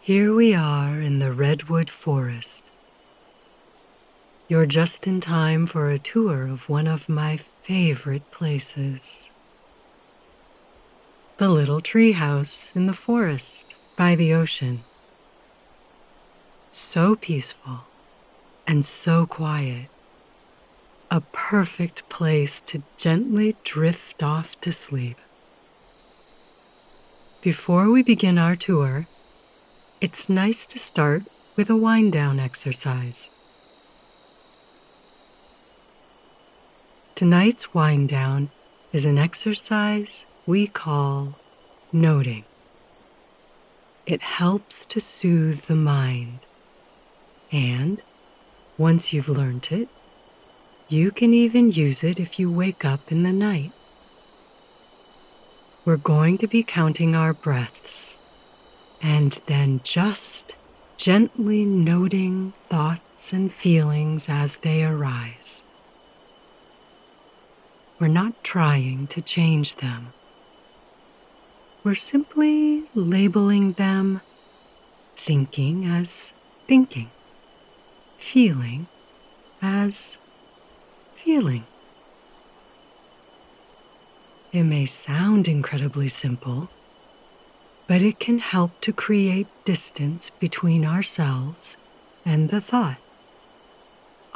Here we are in the redwood forest. You're just in time for a tour of one of my favorite places. The little treehouse in the forest by the ocean. So peaceful and so quiet. A perfect place to gently drift off to sleep. Before we begin our tour, it's nice to start with a wind-down exercise. Tonight's wind-down is an exercise we call noting. It helps to soothe the mind, and once you've learned it, you can even use it if you wake up in the night. We're going to be counting our breaths, and then just gently noting thoughts and feelings as they arise. We're not trying to change them. We're simply labeling them, thinking as thinking, feeling as feeling. It may sound incredibly simple, but it can help to create distance between ourselves and the thought,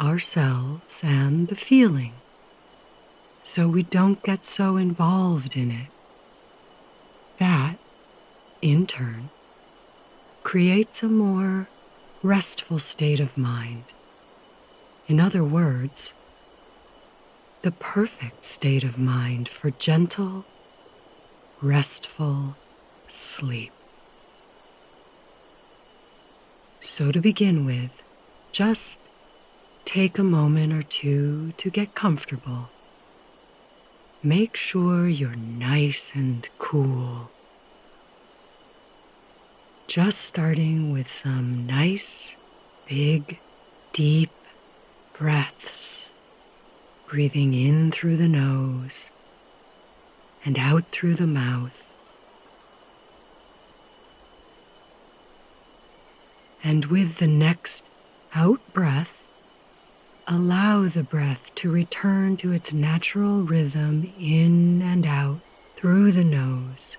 ourselves and the feeling, so we don't get so involved in it. That, in turn, creates a more restful state of mind. In other words, the perfect state of mind for gentle, restful sleep. So to begin with, just take a moment or two to get comfortable. Make sure you're nice and cool. Just starting with some nice, big, deep breaths, breathing in through the nose and out through the mouth. And with the next out breath, allow the breath to return to its natural rhythm in and out through the nose,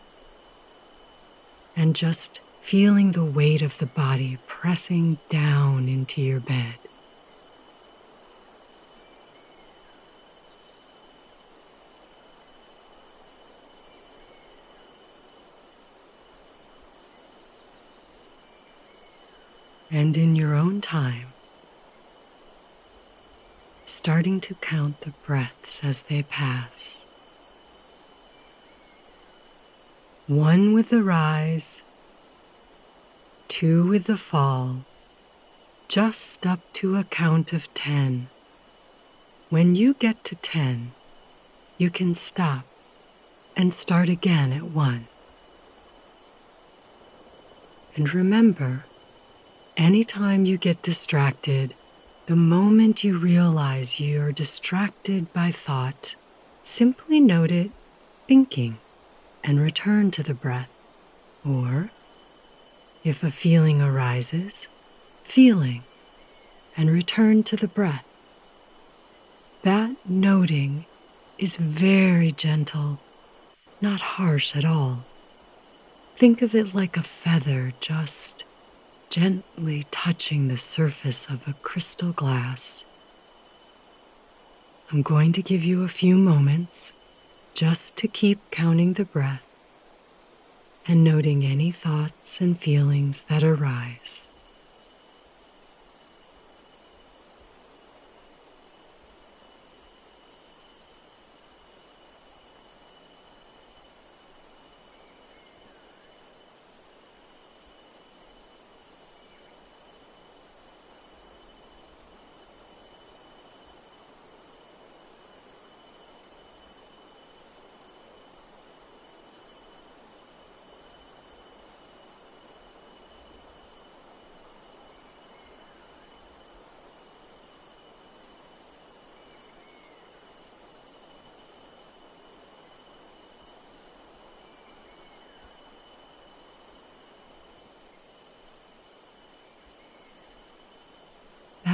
and just feeling the weight of the body pressing down into your bed. And in your own time, starting to count the breaths as they pass. 1 with the rise, 2 with the fall, just up to a count of 10. When you get to 10, you can stop and start again at 1. And remember, anytime you get distracted, the moment you realize you're distracted by thought, simply note it thinking and return to the breath. Or, if a feeling arises, feeling and return to the breath. That noting is very gentle, not harsh at all. Think of it like a feather just gently touching the surface of a crystal glass. I'm going to give you a few moments just to keep counting the breath and noting any thoughts and feelings that arise.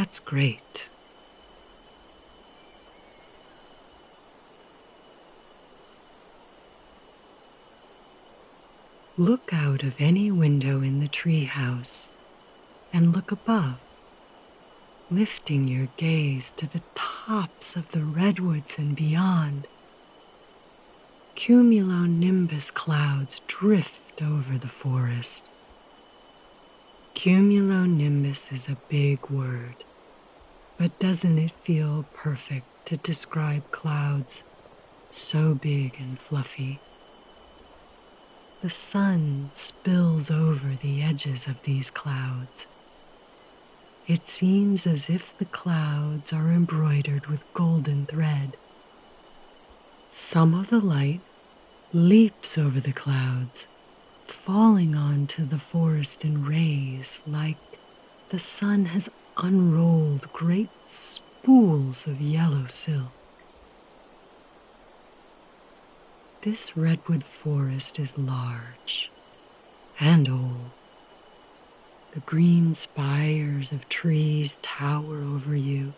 That's great. Look out of any window in the treehouse and look above, lifting your gaze to the tops of the redwoods and beyond. Cumulonimbus clouds drift over the forest. Cumulonimbus is a big word, but doesn't it feel perfect to describe clouds so big and fluffy? The sun spills over the edges of these clouds. It seems as if the clouds are embroidered with golden thread. Some of the light leaps over the clouds, falling onto the forest in rays like the sun has unrolled great spools of yellow silk. This redwood forest is large and old. The green spires of trees tower over you,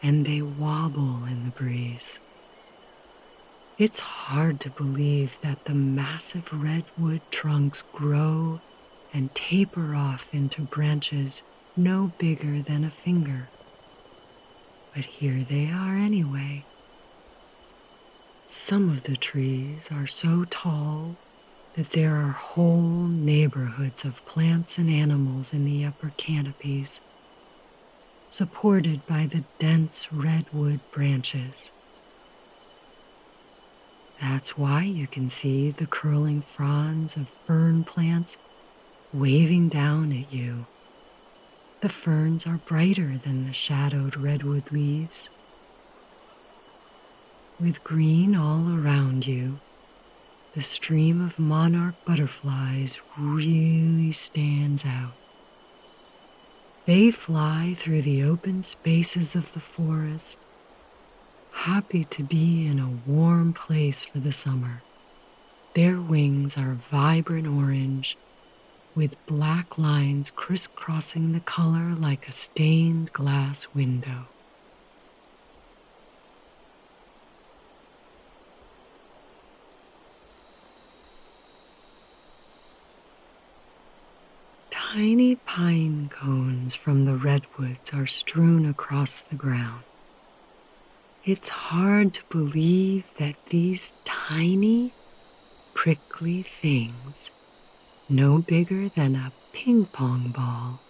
and they wobble in the breeze. It's hard to believe that the massive redwood trunks grow and taper off into branches no bigger than a finger. But here they are anyway. Some of the trees are so tall that there are whole neighborhoods of plants and animals in the upper canopies, supported by the dense redwood branches. That's why you can see the curling fronds of fern plants waving down at you. The ferns are brighter than the shadowed redwood leaves. With green all around you, the stream of monarch butterflies really stands out. They fly through the open spaces of the forest, happy to be in a warm place for the summer. Their wings are vibrant orange, with black lines crisscrossing the color like a stained glass window. Tiny pine cones from the redwoods are strewn across the ground. It's hard to believe that these tiny, prickly things, no bigger than a ping pong ball,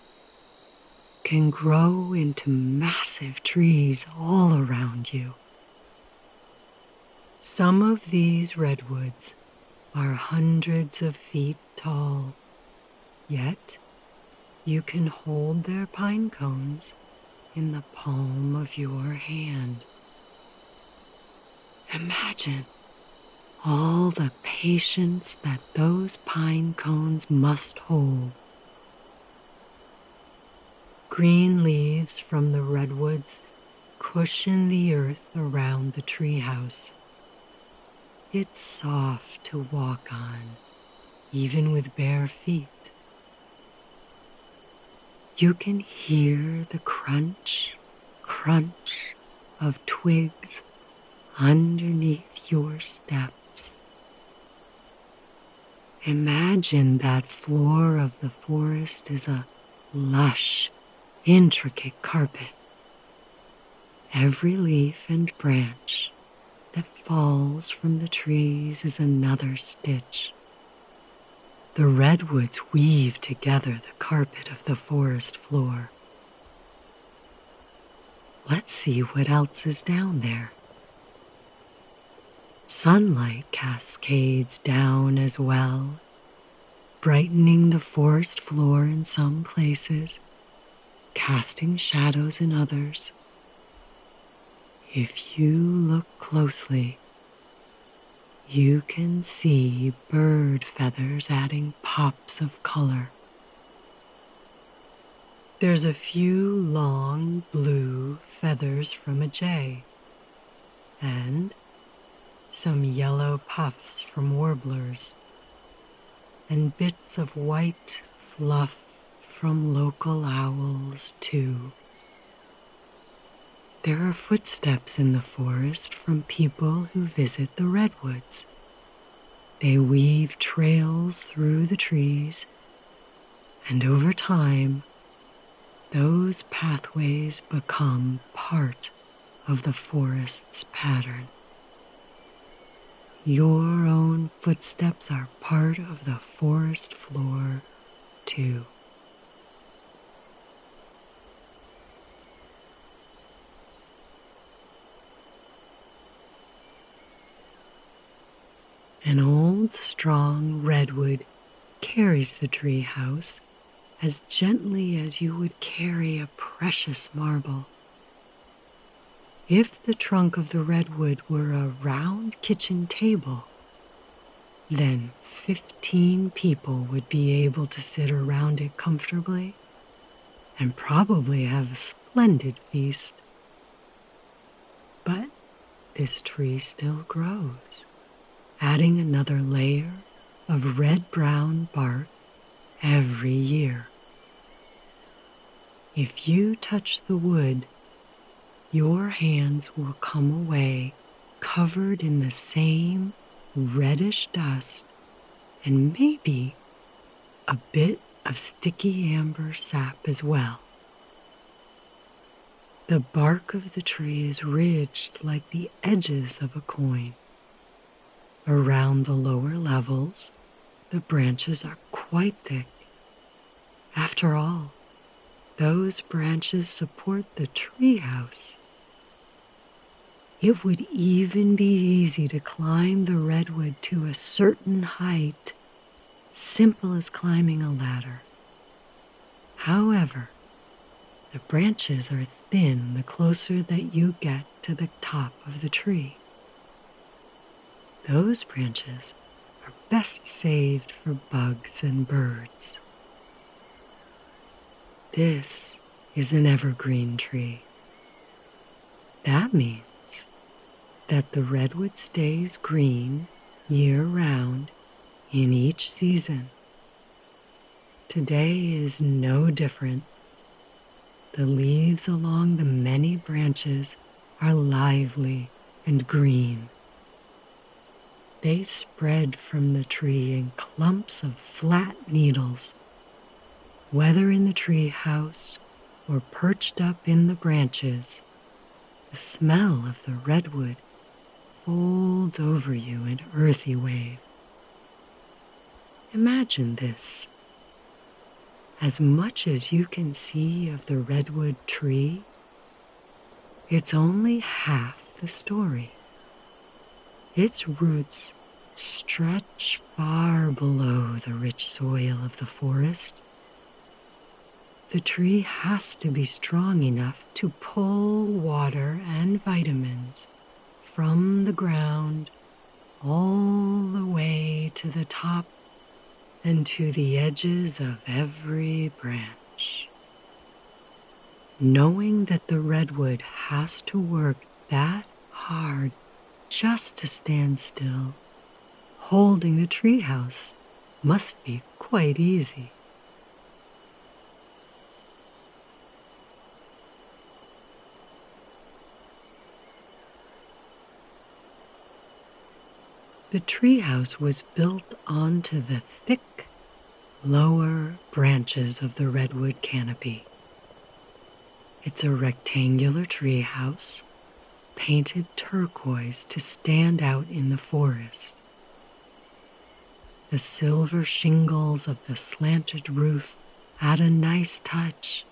can grow into massive trees all around you. Some of these redwoods are hundreds of feet tall, yet you can hold their pine cones in the palm of your hand. Imagine all the patience that those pine cones must hold. Green leaves from the redwoods cushion the earth around the treehouse. It's soft to walk on, even with bare feet. You can hear the crunch, crunch of twigs underneath your steps. Imagine that floor of the forest is a lush, intricate carpet. Every leaf and branch that falls from the trees is another stitch. The redwoods weave together the carpet of the forest floor. Let's see what else is down there. Sunlight cascades down as well, brightening the forest floor in some places, casting shadows in others. If you look closely, you can see bird feathers adding pops of color. There's a few long blue feathers from a jay, and some yellow puffs from warblers, and bits of white fluff from local owls too. There are footsteps in the forest from people who visit the redwoods. They weave trails through the trees, and over time, those pathways become part of the forest's pattern. Your own footsteps are part of the forest floor, too. An old, strong redwood carries the treehouse as gently as you would carry a precious marble. If the trunk of the redwood were a round kitchen table, then 15 people would be able to sit around it comfortably and probably have a splendid feast. But this tree still grows, adding another layer of red-brown bark every year. If you touch the wood, your hands will come away covered in the same reddish dust and maybe a bit of sticky amber sap as well. The bark of the tree is ridged like the edges of a coin. Around the lower levels, the branches are quite thick. After all, those branches support the treehouse. It would even be easy to climb the redwood to a certain height, simple as climbing a ladder. However, the branches are thin the closer that you get to the top of the tree. Those branches are best saved for bugs and birds. This is an evergreen tree. That means that the redwood stays green year-round in each season. Today is no different. The leaves along the many branches are lively and green. They spread from the tree in clumps of flat needles. Whether in the tree house or perched up in the branches, the smell of the redwood folds over you in earthy wave. Imagine this. As much as you can see of the redwood tree, it's only half the story. Its roots stretch far below the rich soil of the forest. The tree has to be strong enough to pull water and vitamins from the ground all the way to the top and to the edges of every branch. Knowing that the redwood has to work that hard just to stand still, holding the treehouse must be quite easy. The treehouse was built onto the thick, lower branches of the redwood canopy. It's a rectangular treehouse, painted turquoise to stand out in the forest. The silver shingles of the slanted roof add a nice touch.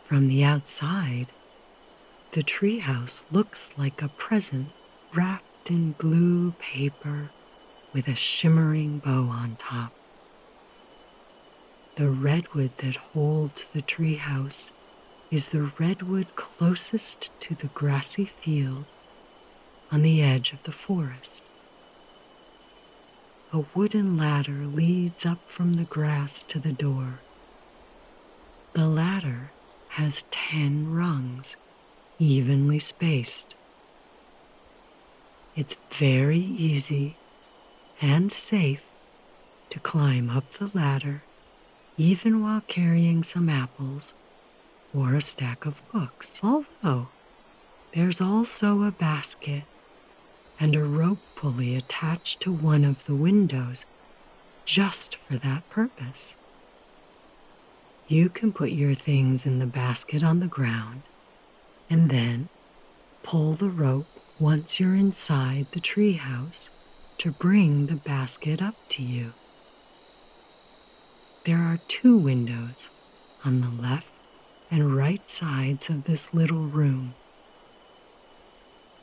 From the outside, the treehouse looks like a present wrapped in blue paper with a shimmering bow on top. The redwood that holds the treehouse is the redwood closest to the grassy field on the edge of the forest. A wooden ladder leads up from the grass to the door. The ladder has 10 rungs, evenly spaced. It's very easy and safe to climb up the ladder, even while carrying some apples or a stack of books. Although there's also a basket and a rope pulley attached to one of the windows just for that purpose. You can put your things in the basket on the ground and then pull the rope once you're inside the treehouse to bring the basket up to you. There are 2 windows on the left and right sides of this little room.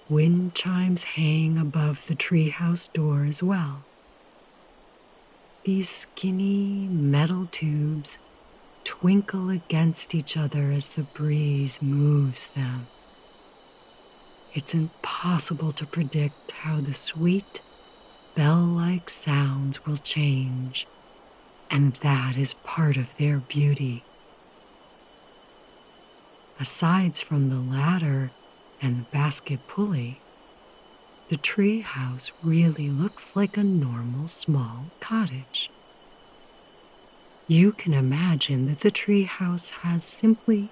Wind chimes hang above the treehouse door as well. These skinny metal tubes twinkle against each other as the breeze moves them. It's impossible to predict how the sweet, bell-like sounds will change, and that is part of their beauty. Aside from the ladder and the basket pulley, the tree house really looks like a normal small cottage. You can imagine that the tree house has simply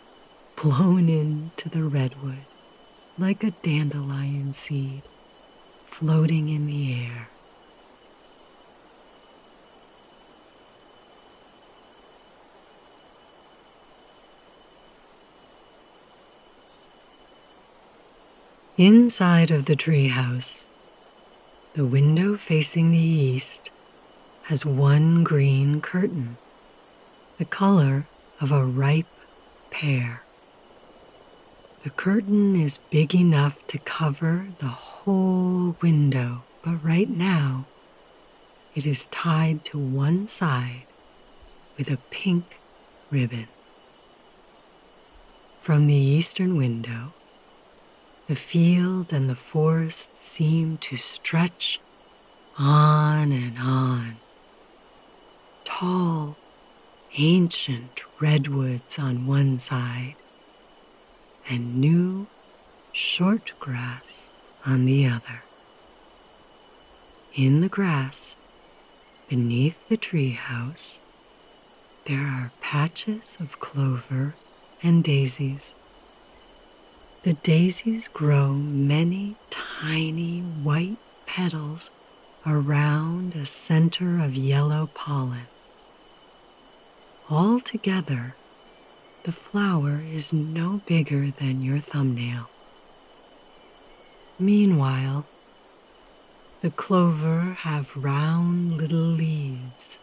blown into the redwood like a dandelion seed floating in the air. Inside of the treehouse, the window facing the east has one green curtain, the color of a ripe pear. The curtain is big enough to cover the whole window, but right now it is tied to one side with a pink ribbon. From the eastern window, the field and the forest seem to stretch on and on. Tall, ancient redwoods on one side and new, short grass on the other. In the grass, beneath the treehouse, there are patches of clover and daisies. The daisies grow many tiny white petals around a center of yellow pollen. Altogether, the flower is no bigger than your thumbnail. Meanwhile, the clover have round little leaves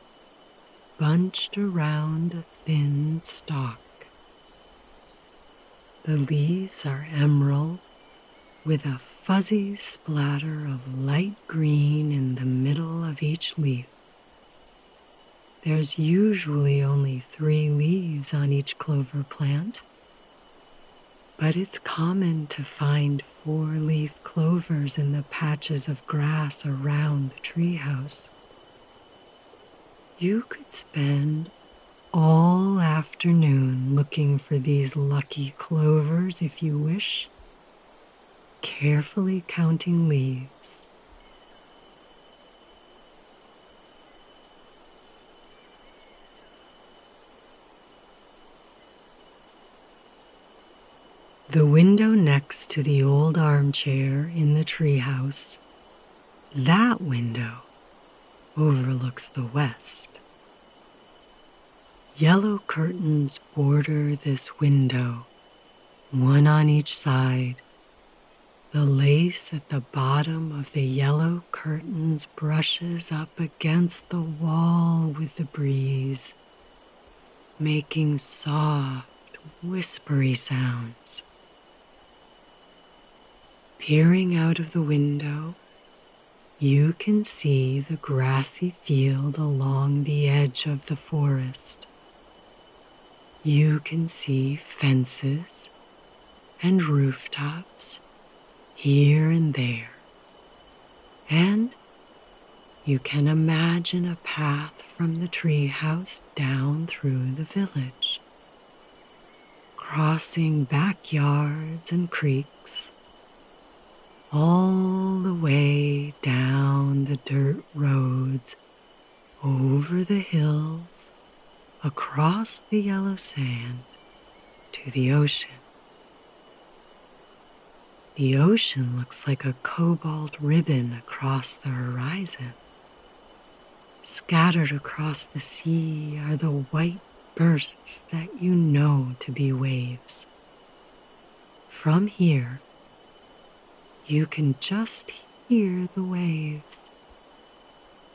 bunched around a thin stalk. The leaves are emerald with a fuzzy splatter of light green in the middle of each leaf. There's usually only 3 leaves on each clover plant, but it's common to find 4-leaf clovers in the patches of grass around the treehouse. You could spend all afternoon looking for these lucky clovers if you wish, carefully counting leaves. The window next to the old armchair in the treehouse, that window overlooks the west. Yellow curtains border this window, one on each side. The lace at the bottom of the yellow curtains brushes up against the wall with the breeze, making soft, whispery sounds. Peering out of the window, you can see the grassy field along the edge of the forest. You can see fences and rooftops here and there, and you can imagine a path from the treehouse down through the village, crossing backyards and creeks, all the way down the dirt roads, over the hills, across the yellow sand, to the ocean. The ocean looks like a cobalt ribbon across the horizon. Scattered across the sea are the white bursts that you know to be waves. From here, you can just hear the waves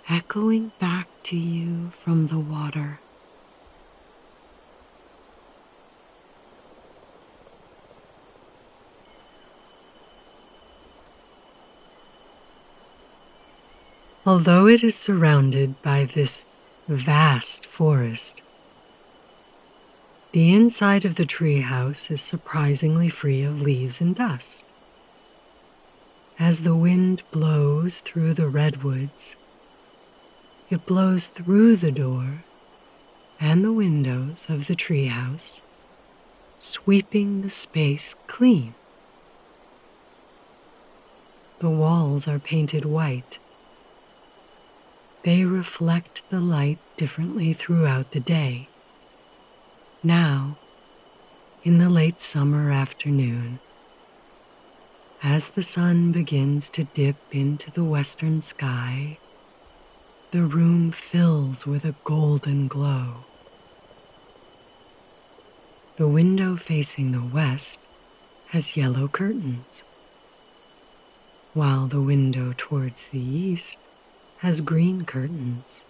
echoing back to you from the water. Although it is surrounded by this vast forest, the inside of the treehouse is surprisingly free of leaves and dust. As the wind blows through the redwoods, it blows through the door and the windows of the treehouse, sweeping the space clean. The walls are painted white. They reflect the light differently throughout the day. Now, in the late summer afternoon, as the sun begins to dip into the western sky, the room fills with a golden glow. The window facing the west has yellow curtains, while the window towards the east has green curtains.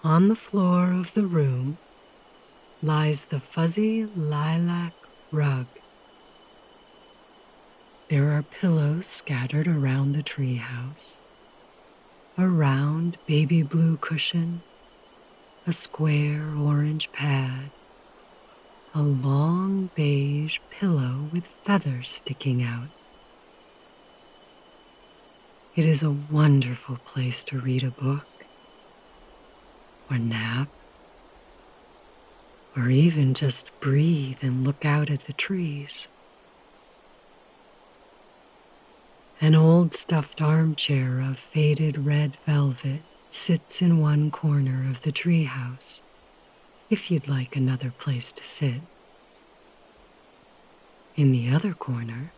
On the floor of the room lies the fuzzy lilac rug. There are pillows scattered around the treehouse, a round baby blue cushion, a square orange pad, a long beige pillow with feathers sticking out. It is a wonderful place to read a book, or nap, or even just breathe and look out at the trees. An old stuffed armchair of faded red velvet sits in one corner of the treehouse, if you'd like another place to sit. In the other corner,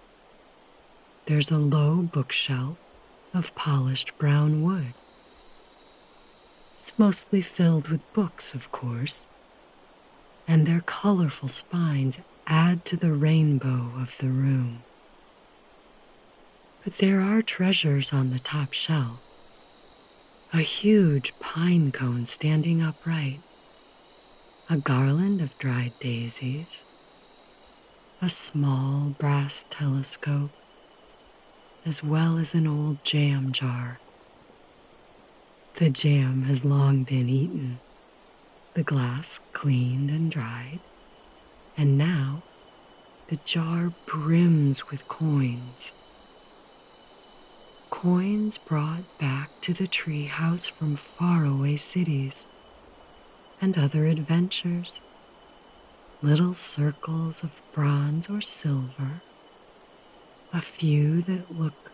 there's a low bookshelf of polished brown wood. It's mostly filled with books, of course, and their colorful spines add to the rainbow of the room. But there are treasures on the top shelf. A huge pine cone standing upright, a garland of dried daisies, a small brass telescope, as well as an old jam jar. The jam has long been eaten, the glass cleaned and dried, and now the jar brims with coins. Coins brought back to the treehouse from faraway cities and other adventures. Little circles of bronze or silver, a few that look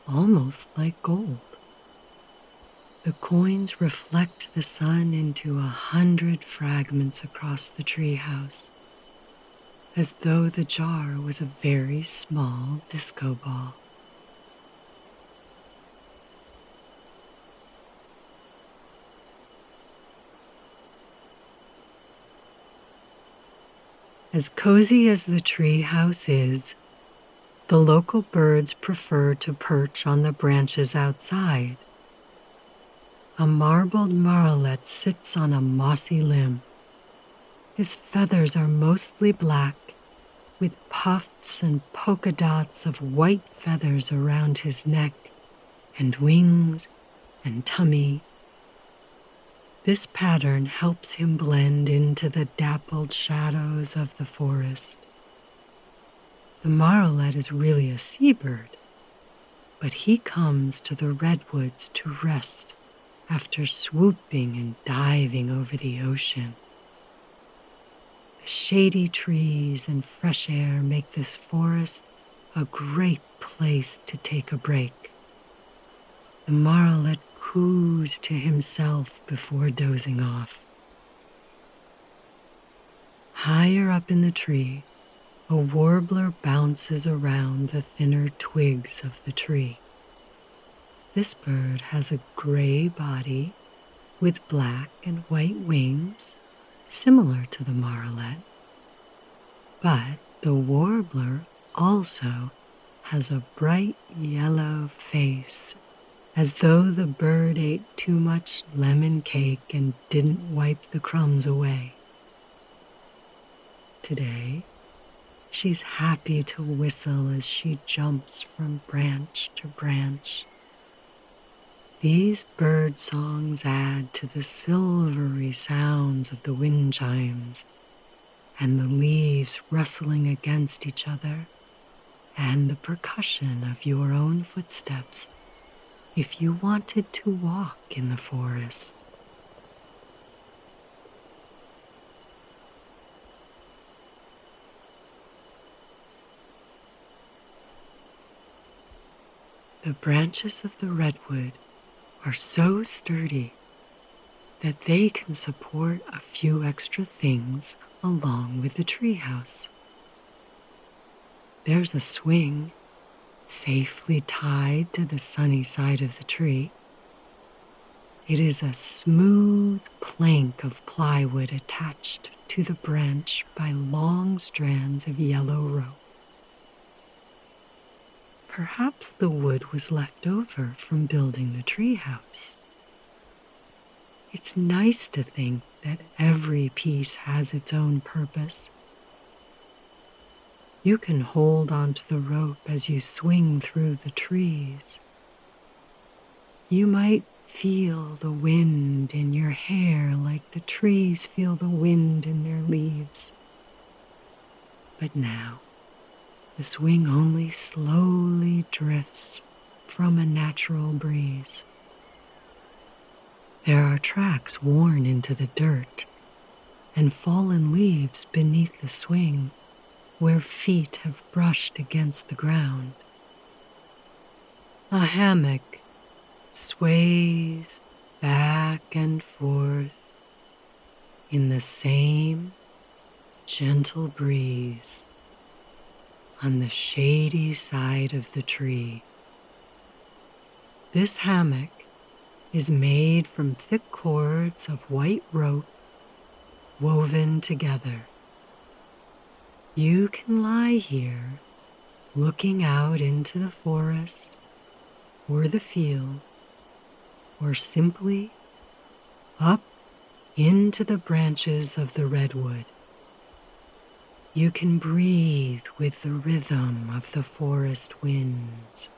almost like gold. The coins reflect the sun into 100 fragments across the treehouse, as though the jar was a very small disco ball. As cozy as the treehouse is, the local birds prefer to perch on the branches outside. A marbled marlet sits on a mossy limb. His feathers are mostly black, with puffs and polka dots of white feathers around his neck and wings and tummy. This pattern helps him blend into the dappled shadows of the forest. The marlet is really a seabird, but he comes to the redwoods to rest after swooping and diving over the ocean. The shady trees and fresh air make this forest a great place to take a break. The marlet coos to himself before dozing off. Higher up in the tree, a warbler bounces around the thinner twigs of the tree. This bird has a gray body with black and white wings, similar to the marlet. But the warbler also has a bright yellow face, as though the bird ate too much lemon cake and didn't wipe the crumbs away. Today, she's happy to whistle as she jumps from branch to branch. These bird songs add to the silvery sounds of the wind chimes and the leaves rustling against each other and the percussion of your own footsteps if you wanted to walk in the forest. The branches of the redwood are so sturdy that they can support a few extra things along with the treehouse. There's a swing safely tied to the sunny side of the tree. It is a smooth plank of plywood attached to the branch by long strands of yellow rope. Perhaps the wood was left over from building the treehouse. It's nice to think that every piece has its own purpose. You can hold onto the rope as you swing through the trees. You might feel the wind in your hair like the trees feel the wind in their leaves. But now, the swing only slowly drifts from a natural breeze. There are tracks worn into the dirt and fallen leaves beneath the swing where feet have brushed against the ground. A hammock sways back and forth in the same gentle breeze on the shady side of the tree. This hammock is made from thick cords of white rope woven together. You can lie here, looking out into the forest or the field, or simply up into the branches of the redwood. You can breathe with the rhythm of the forest winds,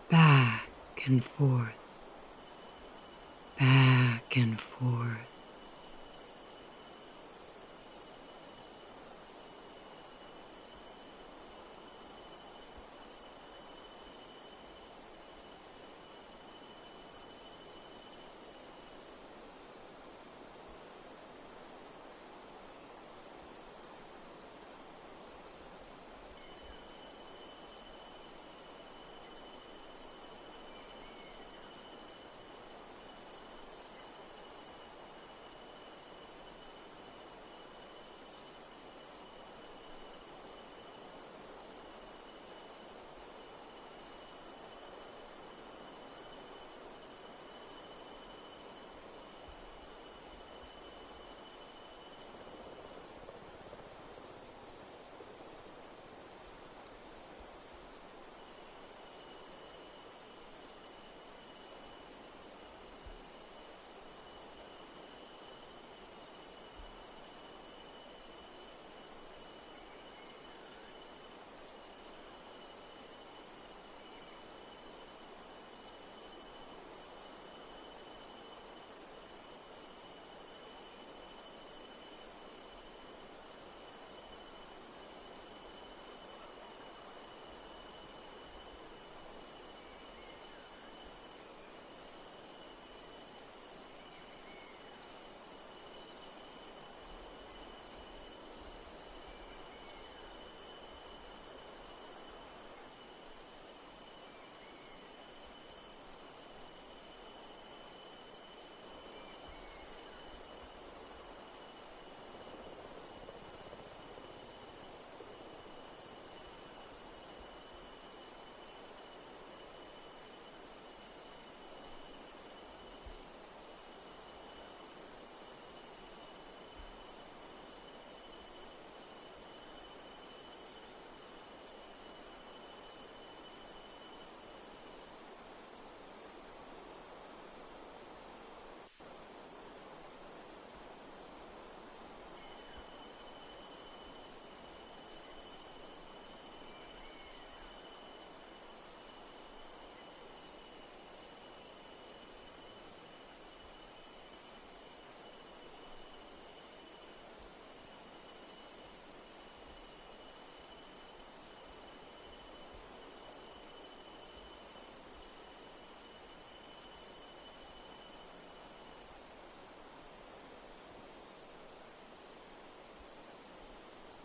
back and forth, back and forth.